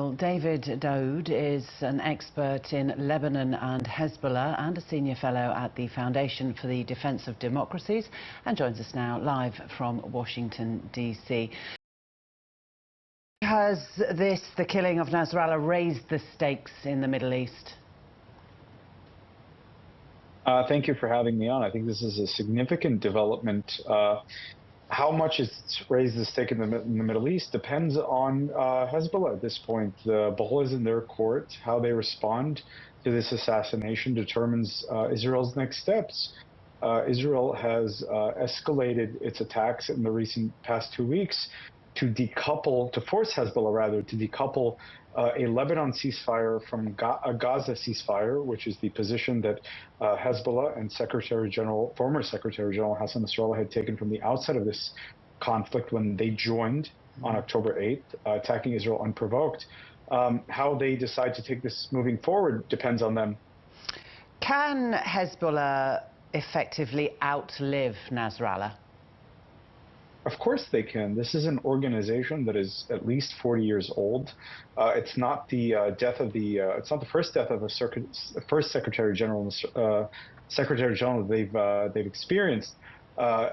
Well, David Daoud is an expert in Lebanon and Hezbollah and a senior fellow at the Foundation for the Defense of Democracies and joins us now live from Washington, D.C. Has the killing of Nasrallah, raised the stakes in the Middle East? Thank you for having me on. I think this is a significant development. How much it's raised the stake in the Middle East depends on Hezbollah at this point. The ball is in their court. How they respond to this assassination determines Israel's next steps. Israel has escalated its attacks in the past 2 weeks to force Hezbollah rather to decouple a Lebanon ceasefire from a Gaza ceasefire, which is the position that Hezbollah and former Secretary General Hassan Nasrallah had taken from the outset of this conflict when they joined on October 8th, attacking Israel unprovoked. How they decide to take this moving forward depends on them. Can Hezbollah effectively outlive Nasrallah? Of course they can. This is an organization that is at least 40 years old. It's not the it's not the first death of first Secretary General they've experienced.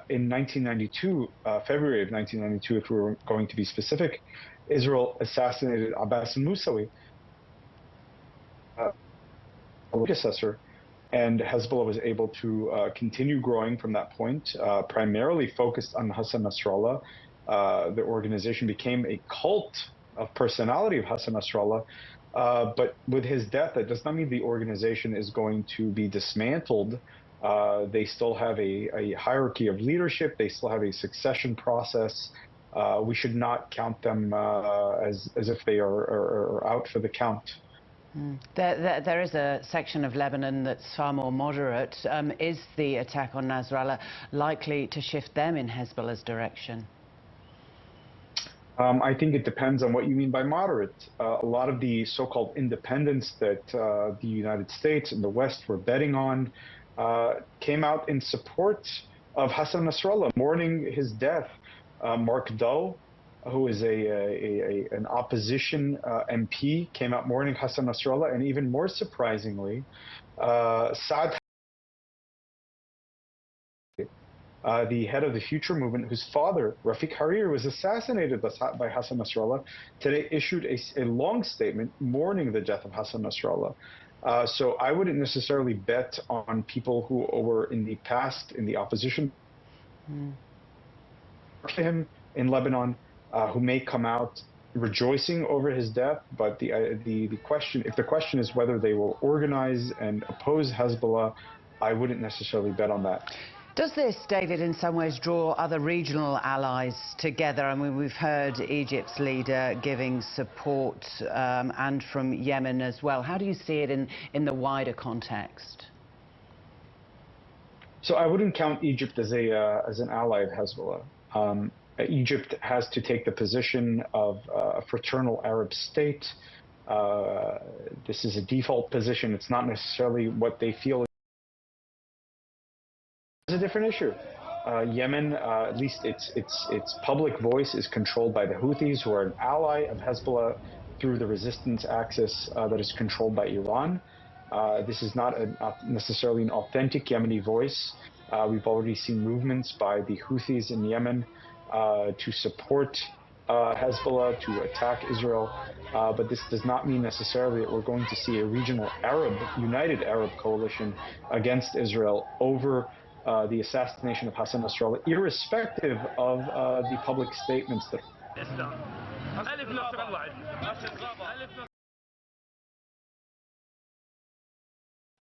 In 1992, February of 1992, if we were going to be specific, Israel assassinated Abbas al-Musawi, predecessor. And Hezbollah was able to continue growing from that point, primarily focused on Hassan Nasrallah. The organization became a cult of personality of Hassan Nasrallah. But with his death, that does not mean the organization is going to be dismantled. They still have a hierarchy of leadership. They still have a succession process. We should not count them as if they are out for the count. There is a section of Lebanon that's far more moderate. Is the attack on Nasrallah likely to shift them in Hezbollah's direction? I think it depends on what you mean by moderate. A lot of the so-called independents that the United States and the West were betting on came out in support of Hassan Nasrallah, mourning his death. Mark Daoud, who is an opposition MP, came out mourning Hassan Nasrallah, and even more surprisingly, Saad, the head of the Future Movement, whose father, Rafiq Hariri, was assassinated by Hassan Nasrallah, today issued a long statement mourning the death of Hassan Nasrallah. So I wouldn't necessarily bet on people who were in the past in the opposition to him in Lebanon, who may come out rejoicing over his death, but the question is whether they will organize and oppose Hezbollah, I wouldn't necessarily bet on that. Does this, David, in some ways draw other regional allies together? I mean, we've heard Egypt's leader giving support and from Yemen as well. How do you see it in the wider context? So I wouldn't count Egypt as an ally of Hezbollah. Egypt has to take the position of a fraternal Arab state. This is a default position. It's not necessarily what they feel. It's a different issue. Yemen, at least its public voice, is controlled by the Houthis, who are an ally of Hezbollah through the resistance axis that is controlled by Iran. This is not necessarily an authentic Yemeni voice. We've already seen movements by the Houthis in Yemen to support Hezbollah, to attack Israel, but this does not mean necessarily that we're going to see a regional united Arab coalition against Israel over the assassination of Hassan Nasrallah, irrespective of the public statements that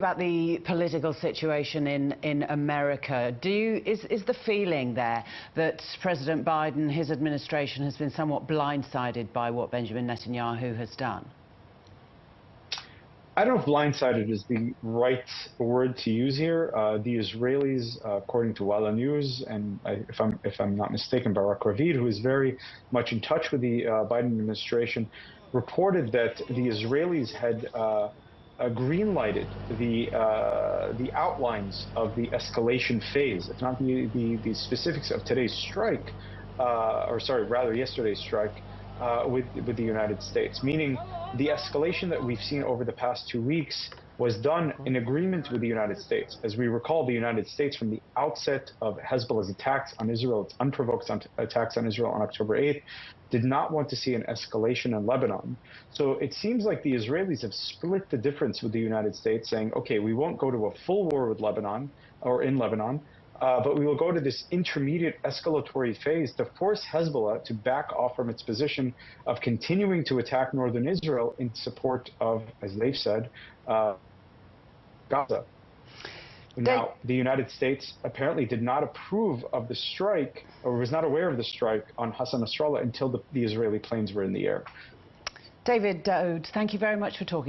about the political situation in America. Is the feeling there that President Biden, his administration, has been somewhat blindsided by what Benjamin Netanyahu has done? I don't know if blindsided is the right word to use here. The Israelis, according to Walla News, and if I'm not mistaken, Barak Ravid, who is very much in touch with the Biden administration, reported that the Israelis had green-lighted the outlines of the escalation phase, if not the specifics of today's strike, or sorry, rather yesterday's strike. with the United States, meaning the escalation that we've seen over the past 2 weeks was done in agreement with the United States. As we recall, the United States, from the outset of Hezbollah's attacks on Israel, its unprovoked attacks on Israel on October 8th, did not want to see an escalation in Lebanon. So it seems like the Israelis have split the difference with the United States, saying, okay, we won't go to a full war with Lebanon or in Lebanon, but we will go to this intermediate escalatory phase to force Hezbollah to back off from its position of continuing to attack northern Israel in support of, as they've said, Gaza. Now, the United States apparently did not approve of the strike, or was not aware of the strike on Hassan Nasrallah until the Israeli planes were in the air. David, Daoud, thank you very much for talking.